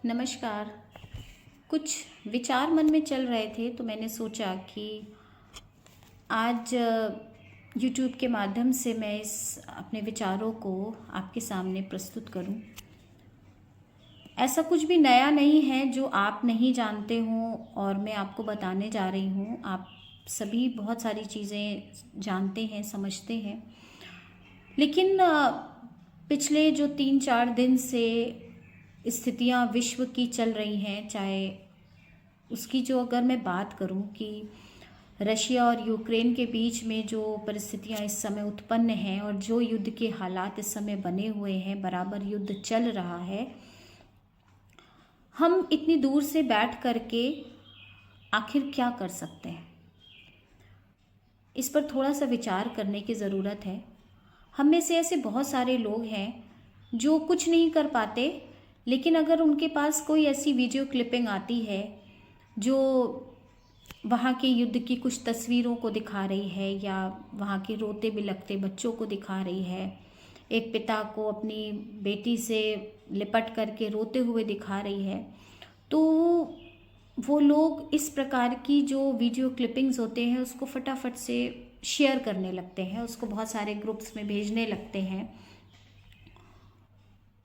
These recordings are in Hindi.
नमस्कार। कुछ विचार मन में चल रहे थे तो मैंने सोचा कि आज यूट्यूब के माध्यम से मैं इस अपने विचारों को आपके सामने प्रस्तुत करूं। ऐसा कुछ भी नया नहीं है जो आप नहीं जानते हों और मैं आपको बताने जा रही हूं। आप सभी बहुत सारी चीज़ें जानते हैं, समझते हैं, लेकिन पिछले जो 3-4 दिन से स्थितियां विश्व की चल रही हैं, चाहे उसकी जो अगर मैं बात करूं कि रशिया और यूक्रेन के बीच में जो परिस्थितियां इस समय उत्पन्न हैं और जो युद्ध के हालात इस समय बने हुए हैं, बराबर युद्ध चल रहा है। हम इतनी दूर से बैठ करके आखिर क्या कर सकते हैं, इस पर थोड़ा सा विचार करने की ज़रूरत है। हम में से ऐसे बहुत सारे लोग हैं जो कुछ नहीं कर पाते, लेकिन अगर उनके पास कोई ऐसी वीडियो क्लिपिंग आती है जो वहाँ के युद्ध की कुछ तस्वीरों को दिखा रही है या वहाँ के रोते बिलखते बच्चों को दिखा रही है, एक पिता को अपनी बेटी से लिपट करके रोते हुए दिखा रही है, तो वो लोग इस प्रकार की जो वीडियो क्लिपिंग्स होते हैं उसको फटाफट से शेयर करने लगते हैं, उसको बहुत सारे ग्रुप्स में भेजने लगते हैं।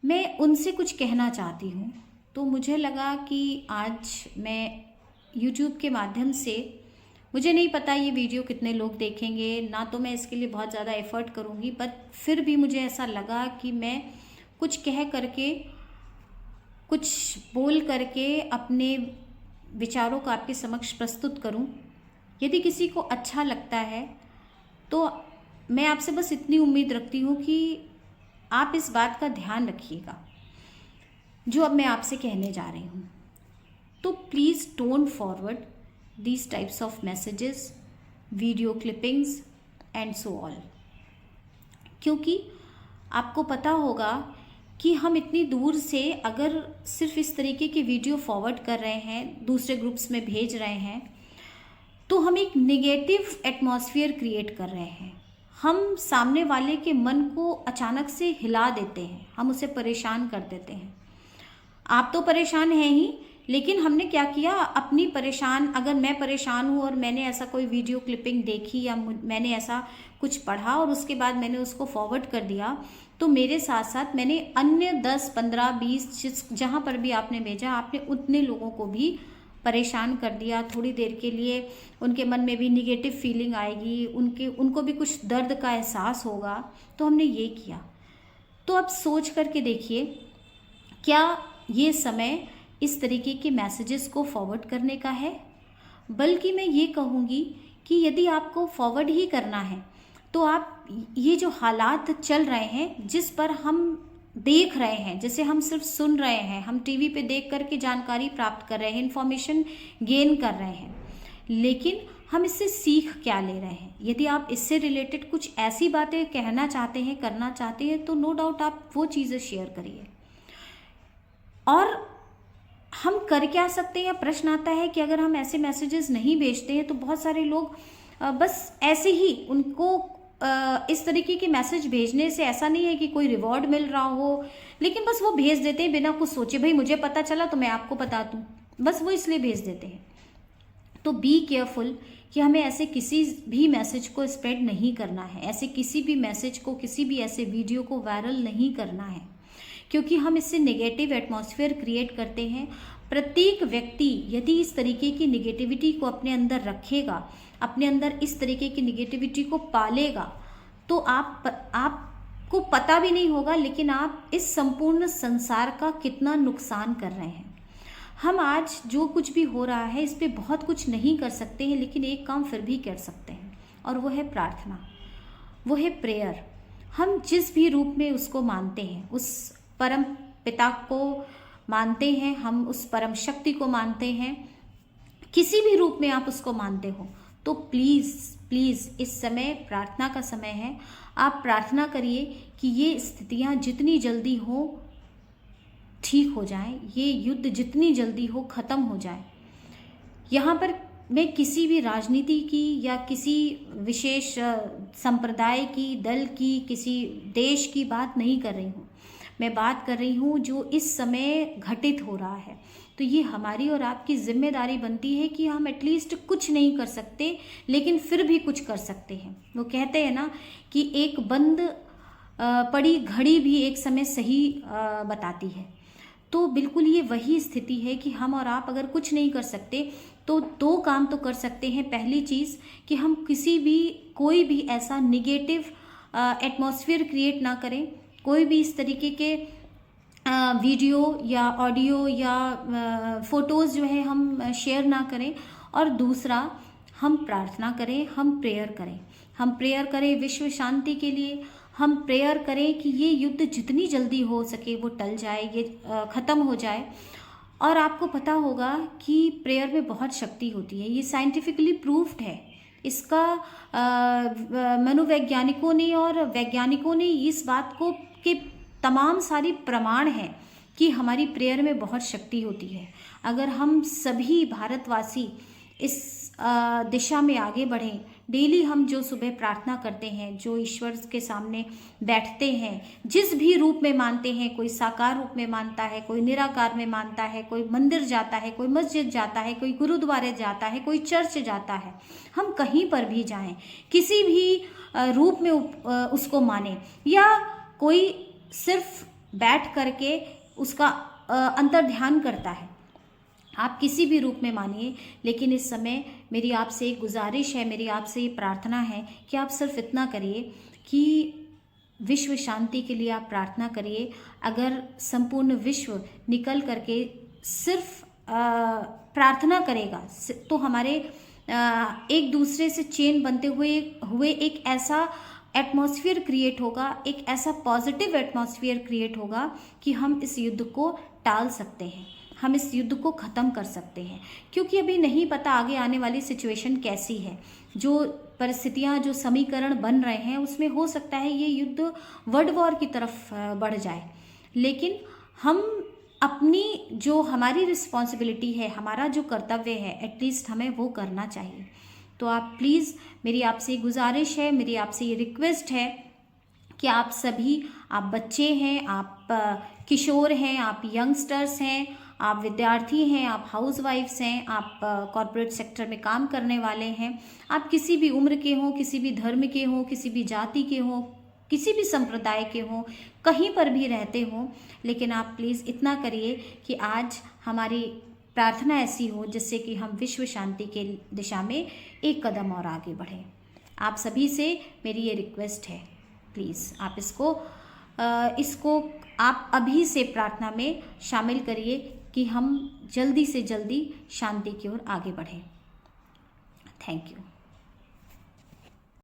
मैं उनसे कुछ कहना चाहती हूँ, तो मुझे लगा कि आज मैं YouTube के माध्यम से, मुझे नहीं पता ये वीडियो कितने लोग देखेंगे, ना तो मैं इसके लिए बहुत ज़्यादा एफर्ट करूँगी, बट फिर भी मुझे ऐसा लगा कि मैं कुछ कह करके, कुछ बोल करके अपने विचारों को आपके समक्ष प्रस्तुत करूं। यदि किसी को अच्छा लगता है तो मैं आपसे बस इतनी उम्मीद रखती हूं कि आप इस बात का ध्यान रखिएगा जो अब मैं आपसे कहने जा रही हूं। तो please don't forward these types of messages, video clippings and so all, क्योंकि आपको पता होगा कि हम इतनी दूर से अगर सिर्फ इस तरीके की वीडियो फॉरवर्ड कर रहे हैं, दूसरे ग्रुप्स में भेज रहे हैं, तो हम एक नेगेटिव एटमॉस्फेयर क्रिएट कर रहे हैं। हम सामने वाले के मन को अचानक से हिला देते हैं, हम उसे परेशान कर देते हैं। आप तो परेशान हैं ही, लेकिन हमने क्या किया, अपनी परेशान, अगर मैं परेशान हूँ और मैंने ऐसा कोई वीडियो क्लिपिंग देखी या मैंने ऐसा कुछ पढ़ा और उसके बाद मैंने उसको फॉरवर्ड कर दिया, तो मेरे साथ साथ मैंने अन्य 10, 15, 20 जहाँ पर भी आपने भेजा, आपने उतने लोगों को भी परेशान कर दिया। थोड़ी देर के लिए उनके मन में भी निगेटिव फीलिंग आएगी, उनको भी कुछ दर्द का एहसास होगा। तो हमने ये किया। तो अब सोच करके देखिए, क्या ये समय इस तरीके के मैसेजेस को फॉरवर्ड करने का है? बल्कि मैं ये कहूँगी कि यदि आपको फॉरवर्ड ही करना है तो आप ये जो हालात चल रहे हैं, जिस पर हम देख रहे हैं, जैसे हम सिर्फ सुन रहे हैं, हम टीवी पे देख करके जानकारी प्राप्त कर रहे हैं, इन्फॉर्मेशन गेन कर रहे हैं, लेकिन हम इससे सीख क्या ले रहे हैं? यदि आप इससे रिलेटेड कुछ ऐसी बातें कहना चाहते हैं, करना चाहते हैं, तो नो डाउट आप वो चीज़ें शेयर करिए। और हम कर क्या सकते हैं? प्रश्न आता है कि अगर हम ऐसे मैसेजेस नहीं भेजते हैं तो बहुत सारे लोग बस ऐसे ही उनको इस तरीके के मैसेज भेजने से ऐसा नहीं है कि कोई रिवॉर्ड मिल रहा हो, लेकिन बस वो भेज देते हैं बिना कुछ सोचे, भाई मुझे पता चला तो मैं आपको बता दूं, बस वो इसलिए भेज देते हैं। तो बी केयरफुल कि हमें ऐसे किसी भी मैसेज को स्प्रेड नहीं करना है, ऐसे किसी भी मैसेज को, किसी भी ऐसे वीडियो को वायरल नहीं करना है, क्योंकि हम इससे नेगेटिव एटमॉस्फेयर क्रिएट करते हैं। प्रत्येक व्यक्ति यदि इस तरीके की निगेटिविटी को अपने अंदर रखेगा, अपने अंदर इस तरीके की निगेटिविटी को पालेगा, तो आपको पता भी नहीं होगा, लेकिन आप इस संपूर्ण संसार का कितना नुकसान कर रहे हैं। हम आज जो कुछ भी हो रहा है इस पे बहुत कुछ नहीं कर सकते हैं, लेकिन एक काम फिर भी कर सकते हैं, और वो है प्रार्थना, वो है प्रेयर। हम जिस भी रूप में उसको मानते हैं, उस परम पिता को मानते हैं, हम उस परम शक्ति को मानते हैं, किसी भी रूप में आप उसको मानते हो, तो प्लीज़ प्लीज़ इस समय प्रार्थना का समय है। आप प्रार्थना करिए कि ये स्थितियाँ जितनी जल्दी हो ठीक हो जाए, ये युद्ध जितनी जल्दी हो ख़त्म हो जाए। यहाँ पर मैं किसी भी राजनीति की या किसी विशेष संप्रदाय की, दल की, किसी देश की बात नहीं कर रही हूँ। मैं बात कर रही हूँ जो इस समय घटित हो रहा है। तो ये हमारी और आपकी जिम्मेदारी बनती है कि हम एटलीस्ट कुछ नहीं कर सकते लेकिन फिर भी कुछ कर सकते हैं। वो कहते हैं ना कि एक बंद पड़ी घड़ी भी एक समय सही बताती है। तो बिल्कुल ये वही स्थिति है कि हम और आप अगर कुछ नहीं कर सकते तो दो काम तो कर सकते हैं। पहली चीज़ कि हम कोई भी ऐसा निगेटिव एटमॉस्फेयर क्रिएट ना करें, कोई भी इस तरीके के वीडियो या ऑडियो या फोटोज़ जो है हम शेयर ना करें। और दूसरा, हम प्रार्थना करें, हम प्रेयर करें विश्व शांति के लिए। हम प्रेयर करें कि ये युद्ध जितनी जल्दी हो सके वो टल जाए, ये ख़त्म हो जाए। और आपको पता होगा कि प्रेयर में बहुत शक्ति होती है, ये साइंटिफिकली प्रूव्ड है। इसका मनोवैज्ञानिकों ने और वैज्ञानिकों ने इस बात को के तमाम सारी प्रमाण हैं कि हमारी प्रेयर में बहुत शक्ति होती है। अगर हम सभी भारतवासी इस दिशा में आगे बढ़ें, डेली हम जो सुबह प्रार्थना करते हैं, जो ईश्वर के सामने बैठते हैं, जिस भी रूप में मानते हैं, कोई साकार रूप में मानता है, कोई निराकार में मानता है, कोई मंदिर जाता है, कोई मस्जिद जाता है, कोई गुरुद्वारे जाता है, कोई चर्च जाता है, हम कहीं पर भी जाएं, किसी भी रूप में उसको माने, या कोई सिर्फ बैठ करके उसका अंतर्ध्यान करता है, आप किसी भी रूप में मानिए। लेकिन इस समय मेरी आपसे एक गुजारिश है, मेरी आपसे ये प्रार्थना है कि आप सिर्फ इतना करिए कि विश्व शांति के लिए आप प्रार्थना करिए। अगर संपूर्ण विश्व निकल करके सिर्फ प्रार्थना करेगा तो हमारे एक दूसरे से चेन बनते हुए एक ऐसा एटमॉस्फेयर क्रिएट होगा, एक ऐसा पॉजिटिव एटमॉस्फेयर क्रिएट होगा कि हम इस युद्ध को टाल सकते हैं, हम इस युद्ध को ख़त्म कर सकते हैं। क्योंकि अभी नहीं पता आगे आने वाली सिचुएशन कैसी है, जो परिस्थितियां, जो समीकरण बन रहे हैं, उसमें हो सकता है ये युद्ध वर्ल्ड वॉर की तरफ बढ़ जाए। लेकिन हम अपनी जो हमारी रिस्पॉन्सिबिलिटी है, हमारा जो कर्तव्य है, एटलीस्ट हमें वो करना चाहिए। तो आप प्लीज़, मेरी आपसे गुजारिश है, मेरी आपसे ये रिक्वेस्ट है कि आप सभी, आप बच्चे हैं, आप किशोर हैं, आप यंगस्टर्स हैं, आप विद्यार्थी हैं, आप हाउसवाइफ्स हैं, आप कॉरपोरेट सेक्टर में काम करने वाले हैं, आप किसी भी उम्र के हों, किसी भी धर्म के हों, किसी भी जाति के हों, किसी भी संप्रदाय के हों, कहीं पर भी रहते हों, लेकिन आप प्लीज़ इतना करिए कि आज हमारी प्रार्थना ऐसी हो जिससे कि हम विश्व शांति के दिशा में एक कदम और आगे बढ़ें। आप सभी से मेरी ये रिक्वेस्ट है, प्लीज़ आप इसको आप अभी से प्रार्थना में शामिल करिए कि हम जल्दी से जल्दी शांति की ओर आगे बढ़ें। Thank you.